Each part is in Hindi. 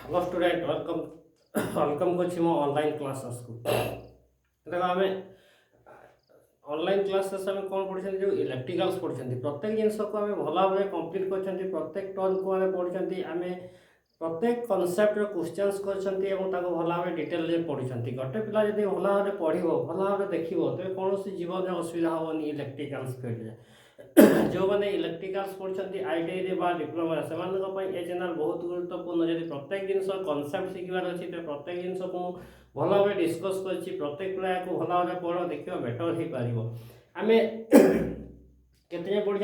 हेलो स्टूडेंट वेलकम वेलकम करछि मो ऑनलाइन क्लासेस को देखो आमे ऑनलाइन क्लासेस में कौन पढ़छन जो इलेक्ट्रिकल्स पढ़छन प्रत्येक जिंस को आमे भला भाबे कंप्लीट करछन प्रत्येक टर्म को आमे पढ़छन आमे प्रत्येक कॉन्सेप्ट रो क्वेश्चंस करछन एवं ताको भला भाबे डिटेल रे पढ़छन गोटे पिला जदी भला भाबे पढ़िबो भला भाबे देखिबो तबे कोनोसी जीवन रे असुविधा होबनी इलेक्ट्रिकल्स फील्ड रे जो मैंने इलेक्ट्रिकल्स पढ़ते आईटीआई डिप्लोमा से ए चैनल बहुत गुरुत्वपूर्ण जब प्रत्येक जिन कनसेप्ट शिखार अच्छी तो प्रत्येक जिन को भल भाव डिस्कस कर प्रत्येक पिला को भल भाव पढ़ देखिए बेटर हो पार आम के पढ़ी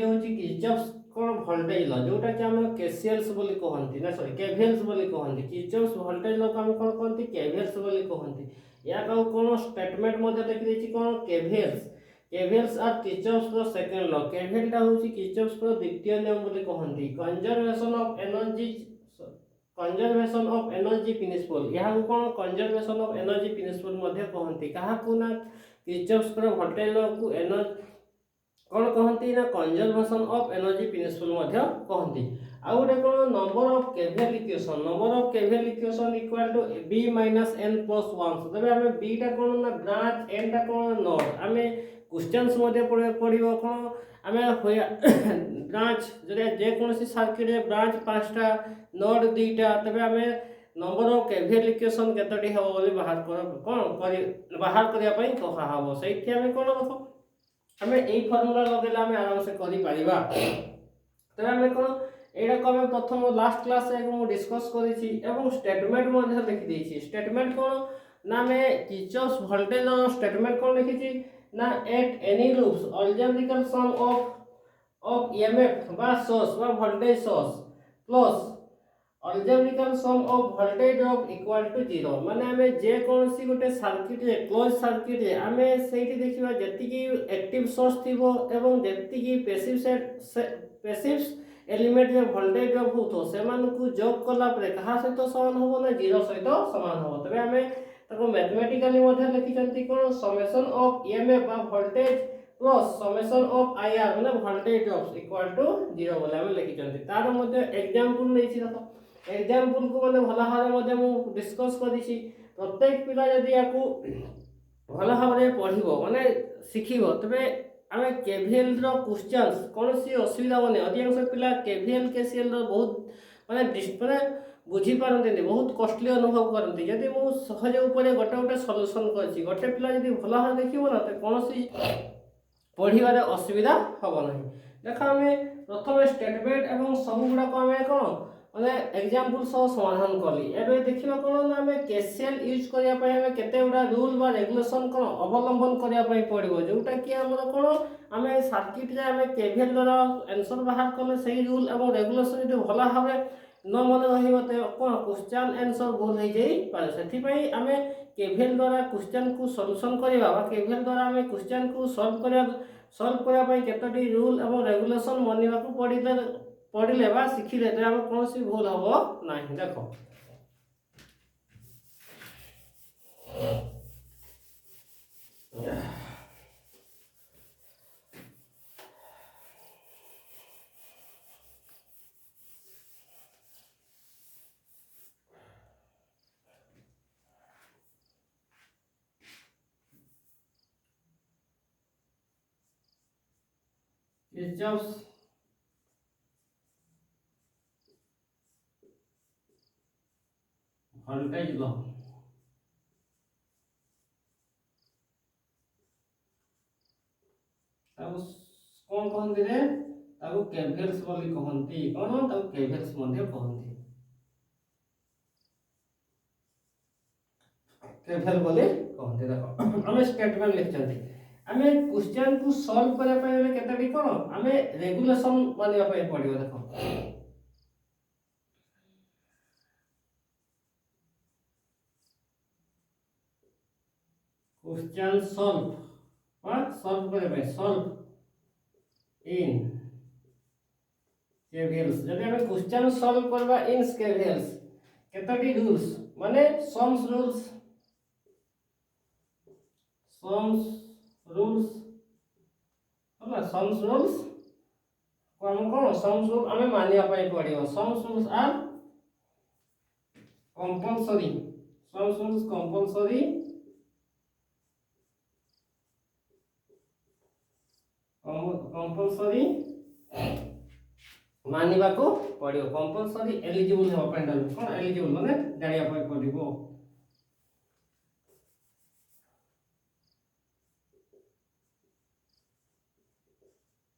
हूँ किचप्स कौन भोल्टेज ल जोटा कि आम केसीएल्स बोली कहती ना सॉरी केवीएल्स बोली कहती किचप्स भोल्टेज ल को आम कौन कहती केवीएल्स बोली कहती या कौन स्टेटमेंट लिखी कौन केवीएल्स केवीएल्स आर किचप्स रो सेकंड लॉ केवीएल टा होची किचप्स रो द्वितीय नियम बोली कहंती कंजर्वेशन ऑफ एनर्जी प्रिंसिपल यहा को कोन कंजर्वेशन ऑफ एनर्जी प्रिंसिपल मध्ये कहंती कहा को ना किचप्स रो वोल्टेज लॉ को एनर्जी कौन कहती ना कंजर्वेशन ऑफ एनर्जी प्रिंसिपल मध्ये कहंती आ गोटे कोन number of KVL equation equal to b minus n plus 1 तबे हमें b टा कोन ना ब्रांच n टा कोन नोड हमें क्वेश्चंस मध्ये पढ़िबो कोन हमें होया ब्रांच जदि जे कोनसी सर्किट रे ब्रांच पांचटा नोड दुईटा तबे हमें नंबर ऑफ केवीएल इक्वेशन केतटी हबो बोली बाहर कर कोन करी बाहर करिया पई कहा हबो सेठी हमें कोन देखो हमें एई फार्मूला लगेला हमें आराम से करि परिबा तबे हमें कोन एटा को हमें प्रथम लास्ट क्लास रे को डिस्कस करि छी एवं स्टेटमेंट मध्ये लिखि दै छी स्टेटमेंट कोन ना में किर्चॉफ्स वोल्टेज लॉ स्टेटमेंट कोन लिखि छी ना at any loops algebraic sum of EMF बा सोर्स बा voltage source plus algebraic sum of voltage drop equal to 0 माने हमें जे कोनसी गोटे सर्किट रे क्लोज सर्किट रे हमें सेठी देखिबा जति की एक्टिव सोर्स थिबो एवं जति की पैसिव एलिमेंट रे वोल्टेज ड्रॉप होतो से मान को जोग कला परे कहा सहित समान होबो ना 0 सहित समान होबो तबे हमें ताको मैथमेटिकली मध्ये लिखिचंती कोन समेशन ऑफ ईएमएफ बा voltage plus summation of IR माने वोल्टेज ड्रॉप इक्वल टू 0 बोले हम लिखिचंती तार मध्ये एग्जांपल नैछि देखो एग्जांपल को माने भला हारे मध्ये मु डिस्कस करिछि प्रत्येक पिला यदि याकू भला हारे पढिबो माने सिखिबो तबे आमे केवीएल रो क्वेश्चंस कोनसी असुविधा बने अधिकांश पिला केवीएल केसीएल रो बहुत माने माने बुझी पारंती बहुत कॉस्टली अनुभव करती यदि मु सहज ऊपर गोटे गोटे सॉल्यूशन करछि गोटे पिला यदि भला हारे देखिबो ना त कोनसी पढ़िबारे असुविधा हबो नाही देखा हमें प्रथम स्टेटमेंट एवं सब गुडा को हमें कोन माने एग्जांपल सह समाधान करली एबे देखिबा कोन ना हमें केसीएल यूज करिया पय हमें केते गुडा रूल बा रेगुलेशन कोन अवलंबन करिया पय पड़िबो जोटा कि हमर कोन हमें सर्किट रे हमें केवीएल द्वारा आंसर बाहर करले सही रूल एवं रेगुलेशन यदि भला भाबे न मन रहिबो त कोन क्वेश्चन आंसर भूल हो जाई पारे सेठी पय हमें केवीएल द्वारा क्वेश्चन को सॉल्यूशन करिबा बा केवीएल द्वारा हमें क्वेश्चन को सॉल्व करिया पय केतोटी रूल एवं रेगुलेशन मानिबा को पढ़िले बा शिखिले तो हम कौन सी भूल हबो नहीं देखो किर्चॉफ्स वोल्टेज लॉ ताको कोन कहंती रे ताको केवीएल्स बोली कहंती कोन ताको केवीएल्स मध्ये कहंती केवीएल बोली कहंती देखो हम स्टेटमेंट लिखचंती हमें क्वेश्चन को सॉल्व करे पय केतडी कोन हमें रेगुलेशन मानिबा पय पड़ियो देखो क्वेश्चन सॉल्व करे भाई सॉल्व इन केवीएल्स जब हमें क्वेश्चन सॉल्व करबा इन केवीएल्स केतटी रूल्स माने सम्स रूल्स होला सम्स रूल्स हम कौन सम्स रूल आम मानिया पड़ो sums rules are compulsory sums rules compulsory compulsory मानिबा को पड़ो कंपलसरी एलिजिबल होगा कौन एलिजिबल माने जानिया पड़ो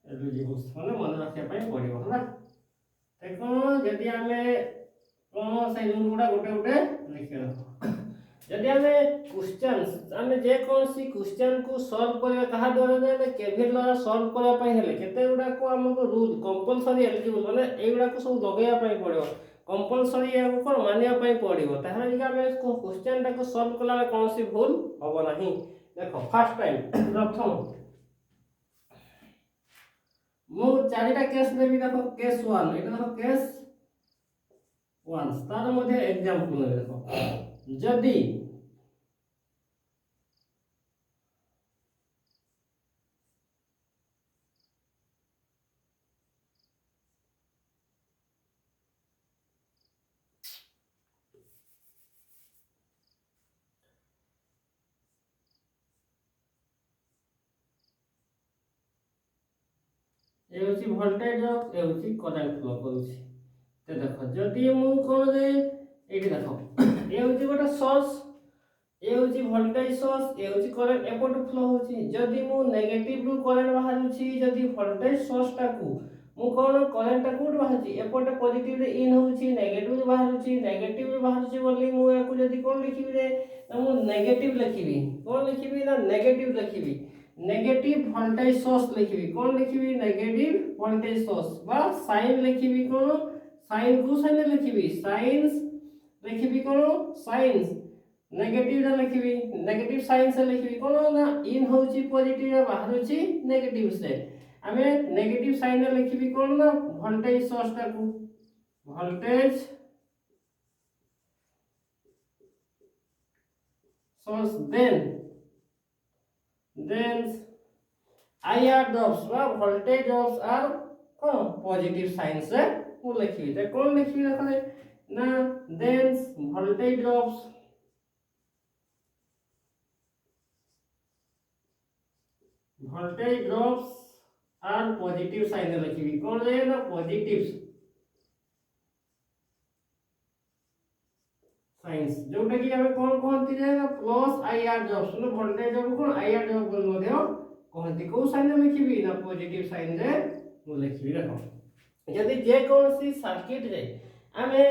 एलिजिबल माने मन रखिया पड़ो है देखो जदि आमे कौन से रूल गुडा गोटे गोटे लिखियो जदि आमे क्वेश्चंस आमे जे कौन सी क्वेश्चन को सॉल्व करबा कहा द्वारा जे केवीएल द्वारा सॉल्व करबा पय हेले केते गुडा को हमको रूल कंपलसरी एलिजिबल माने ए गुडा को सब लगेया पय पड़ो कंपलसरी या को कोन मानिया पय पड़ो ताहा जे आमे क्वेश्चन टा को सॉल्व कला कौन सी भूल होबो नाही देखो फर्स्ट टाइम प्रथम मु चारिटा केस देबी देखो केस 1 एटा देखो केस 1 तार मध्ये एग्जांपल देखो जदि ए होची वोल्टेज ए होची करंट फ्लो करूची ते देखो जदि मु कोन दे एठी देखो ए होची गोटा सोर्स ए होची वोल्टेज सोर्स ए होची करंट एपट फ्लो होची जदि मु नेगेटिव रु करंट बाहरुची जदि वोल्टेज सोर्स टाकू मु कोन करंट टाकू बाहरुची एपट पॉजिटिव रे इन होची नेगेटिव रे बाहरुची बोली मु याकू जदि कोन लिखिबी रे त मु नेगेटिव लिखिबी कोन लिखिबी ना नेगेटिव लिखिबी नेगेटिव वोल्टेज सोर्स लिखिबी कोन लिखिबी नेगेटिव वोल्टेज सोर्स बा साइन लिखिबी कोन साइन को साइन लिखिबी साइंस लिखिबी कोन साइंस नेगेटिव रे लिखिबी नेगेटिव साइन से लिखिबी कोन ना इन होची पॉजिटिव रे बाहरुची नेगेटिव से आमे नेगेटिव साइन रे लिखिबी कोन ना वोल्टेज सोर्स टा को voltage source then IR drops বা voltage drops are কোন পজিটিভ সাইন से को लिखिबी त कोन लिखिबी देखले ना then voltage drops are positive sign लिखिबी कोन रे ना पॉजिटिव साइंस जोटा कि हमें कौन कहती है ना प्लस आईआर जॉब सुनो वोल्टेज जॉब कोन आईआर जॉब बोल मध्य कहती को साइन लिखिबी ना पॉजिटिव साइन रे मु लिखिबी देखो यदि जे कौन सी सर्किट रे हमें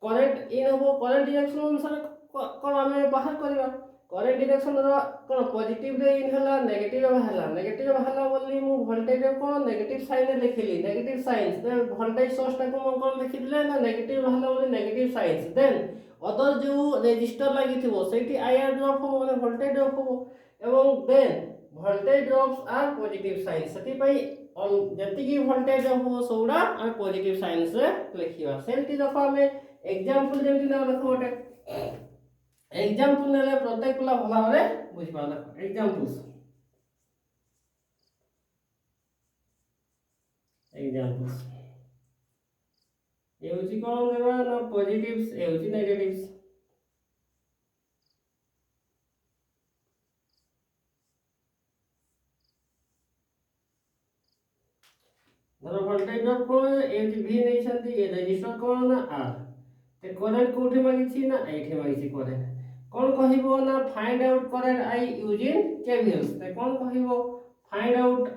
करंट इन हो करंट डायरेक्शन अनुसार कोन हमें बाहर करबा करंट डायरेक्शन रो कोन पॉजिटिव रे इन हला नेगेटिव रे हला बोली मु वोल्टेज रे कोन नेगेटिव साइन रे लिखिली नेगेटिव साइन दे वोल्टेज सोर्स टा को कोन लिखिले ना नेगेटिव हला बोली नेगेटिव साइन देन अदर जो रेजिस्टर लागि थिबो सेठी आईआर ड्रॉप हो माने वोल्टेज ड्रॉप हो एवं then voltage drops are positive sign सेठी पई जति की वोल्टेज ड्रॉप हो सोडा हम पॉजिटिव साइन से लिखिबा सेठी देखो हमें एग्जांपल जेमति ना देखो ओटे एग्जांपल नेले प्रत्येक पिला भला भाबे बुझि पाला एग्जांपल्स ए होची कोन देबा ना पॉजिटिव्स ए होची नेगेटिव्स धरो वोल्टेज ड्रॉप कोन ए होची v नै छथि ए रेजिस्टर कोन ना r ते करंट कोठी मागी छी ना एठी मागी छी करंट कोन कहिबो ना find out current I using KVL ते कोन कहिबो find out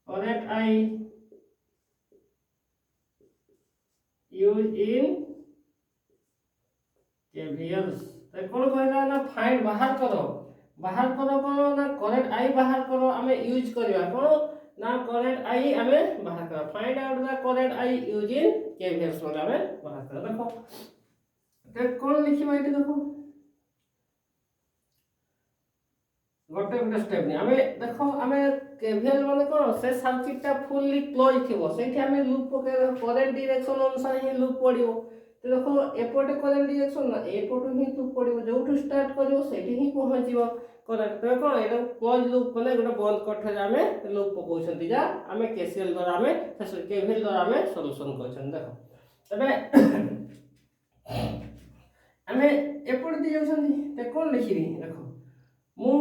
current I use in KVL तो कौन कहला ना फाइंड बाहर करो कोन ना करंट I बाहर करो हमें यूज करबा कोन ना करंट I हमें बाहर करो find out the current I use in KVL मतलब हमें बाहर करो देखो तो कौन लिखिबा एटी देखो गोटे गोटे स्टेप ने हमें देखो हमें केवीएल माने कोन से सर्किट टा फुल्ली क्लोज थिबो सेठी हमें लूप पके करंट डायरेक्शन अनुसार ही लूप पड़िबो तो देखो एपटे करेंट डायरेक्शन ना एपटू ही तू पड़ो जो स्टार्ट कर से पहुँचो करेक्ट तो कौन ये क्लोज लूप मैंने गोटे बंद कठे आम लूप पकाउछंती जा आम केसीएल द्वारा आम केवीएल द्वारा आम सॉल्यूशन करछन देखो तबे आम एपट दी जाउछंती ते कोन लिखिबी देखो मु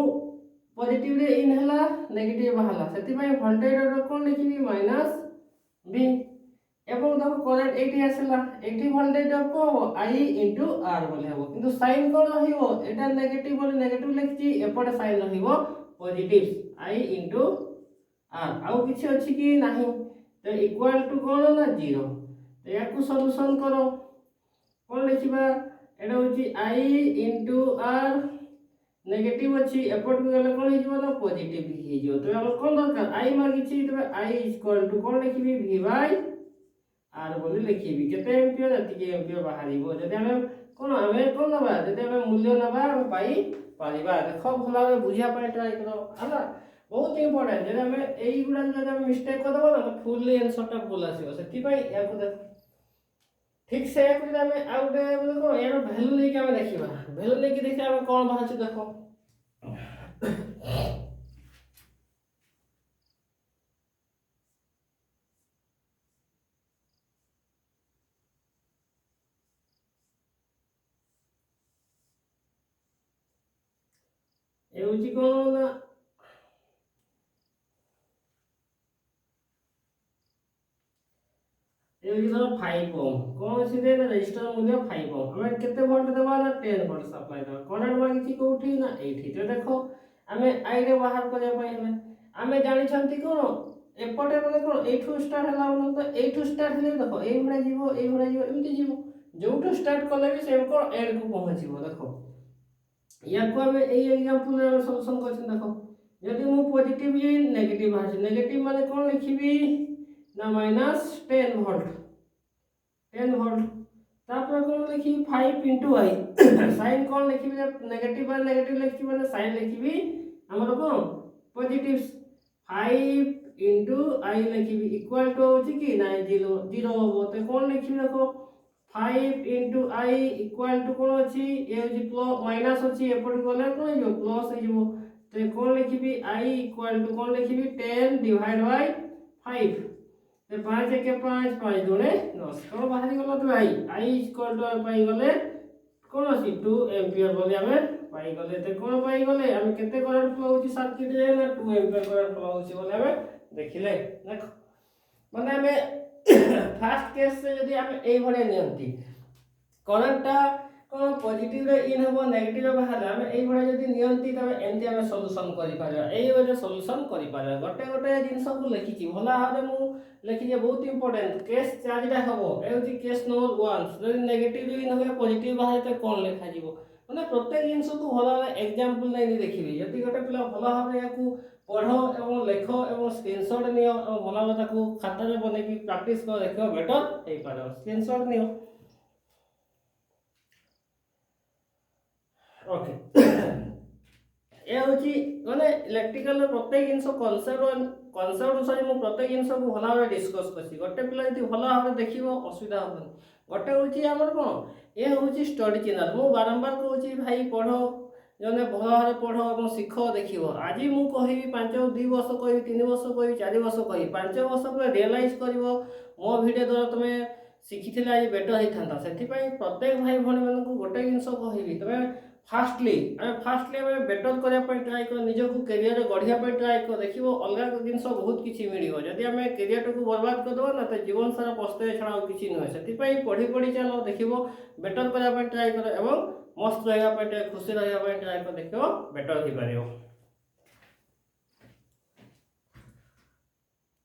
पॉजिटिव रे इन हला नेगेटिव बाहला सेति पई वोल्टेज रो कोन लिखिबी माइनस v एवं देखो करंट एठी आसला एठी वोल्टेज को i r बोले हबो किंतु साइन कोन रहिबो एटा नेगेटिव बोले नेगेटिव लिखछि एपटे साइन रहिबो पॉजिटिव i r आउ किछि अछि कि नाही तो इक्वल टू कोन ना 0 तो याकू सॉल्यूशन करो कोन लिखिबा एटा होछि i r नेगेटिव अछि एपट को गले कोन हिजबो ना पॉजिटिव हिजबो तो हम कोन दरकार i मागि छि तबे i इक्वल टू कोन लिखिबी v बाय r बोली लिखिबी केते एम्पियर एतिके एम्पियर बाहरिबो जदि हम कोन नबा जदि हम मूल्य नबा हम पाई पारिबा देखो भला बुझिया पाई ट्राई करो हला बहुत इंपोर्टेंट जदि हम एई गुडा जदि हम मिस्टेक कर दबो ना तो फुल्ली आंसर टा भूल आसीबो सेति पई याको देख ठीक से एक हम आउटे देखो यार वैल्यू लेके हम देखिबा वैल्यू लेके देखि हम कोन बाहर देखो एउची कोन ना एउची धर 5 ओम कोन सिधे ना रेजिस्टर मूल्य 5 ओम हम केते वोल्ट देबा ना 10 वोल्ट सप्लाई देबा करंट मागिछि कोठी ना एठी तो देखो हमें आई रे बाहर करे पई हमें हमें जानि छंती कोन एपटे बोले कोन एठू स्टार्ट हला बोल तो एठू स्टार्ट हले देखो एई भडा जीवो एमती जीवो जोठू स्टार्ट करले भी सेम को एंड को पहुंचीबो देखो याको हमें एई एग्जांपल रे सॉल्यूशन करछन देखो यदि मु पॉजिटिव ये नेगेटिव आछि नेगेटिव माने कोन लिखिबी ना माइनस 10 वोल्ट 10 वोल्ट तापर कोन लिखी 5 i साइन कोन लिखिबी नेगेटिव बाय नेगेटिव लिखि माने साइन लिखिबी हमर कोन पॉजिटिव 5 i लिखिबी इक्वल टू होची कि ना 0 हो तो कोन लिखिबी देखो 5 i इक्वल टू कोन अछि ए होची प्लस माइनस अछि एपट गले कोन हो प्लस हे जबो तो कोन लिखिबी i इक्वल टू कोन लिखिबी 10 डिवाइड बाय 5 तो 5 के 5 5 दुने 10 कोन बाहरी गलो तो i इक्वल टू पाई गले कोन अछि 2 एम्पियर बोली हमें पाई गले तो कोन पाई गले हम केते करंट फ्लो होची सर्किट रे ना 2 एम्पियर करंट फ्लो होची बोले हमें देखिले देखो माने हमें फर्स्ट केस से यदि हम ए भले नियंती करंटटा कोन पॉजिटिव रे इन हबो नेगेटिव रे बाहर हम ए भले यदि नियंती तबे एंती हम सॉल्यूशन करि पारा ए वजह सॉल्यूशन करि पारा गोटे जिंस को लिखि छी भला हारे मु लिखि जे बहुत इंपोर्टेंट केस चार्जटा हबो ए होची केस नंबर 1 यदि नेगेटिव इन हबे पॉजिटिव बाहर तो कोन लिखा जीवो माने प्रत्येक जिंस को भला एग्जांपल नै देखिबी यदि गोटे पिला भला हारे याकू पढ़ो एवं लेख एवं स्क्रीनशॉट नियो एवं भला भाबे ताकू खाता रे बने की प्रैक्टिस कर देखो बेटर हे पारो स्क्रीनशॉट नियो ओके ए होची माने इलेक्ट्रिकल प्रत्येक जिंस कॉन्सेप्ट अनुसार मु प्रत्येक जिंस को भला भाबे डिस्कस करछि गोटे पिला यदि भला भाबे देखिबो असुविधा होबन गोटे होची हमर कोन ए होची स्टडी चैनल मु बारंबार कहूची भाई पढ़ो जने भला भाबे पढ़ो एवं शिख देखिबो आज मु कहिबी 2 वर्ष कहिबी 3 वर्ष कहिबी 4 वर्ष कहिबी 5 वर्ष पर रियलाइज करिवो मो वीडियो द्वारा तमे शिखिथिला आज बेटर हे थांता सेति पई प्रत्येक भाई भणी मन को गोटे जिंस कहिबी तमे फास्टली हमें बेटर करया पई ट्राई कर निज को करियर रे गढिया पई ट्राई कर देखिबो अलगा जिंस बहुत किछि मिलिबो जदि हमें करियर को बर्बाद कर दबो ना त जीवन सारा पस्ते छडा किछि न सेति पई पढी चलो देखिबो बेटर करया पई ट्राई कर एवं मस्त रहया पई खुशी रहया पई ट्राई कर देखिबो बेटर ही परियो।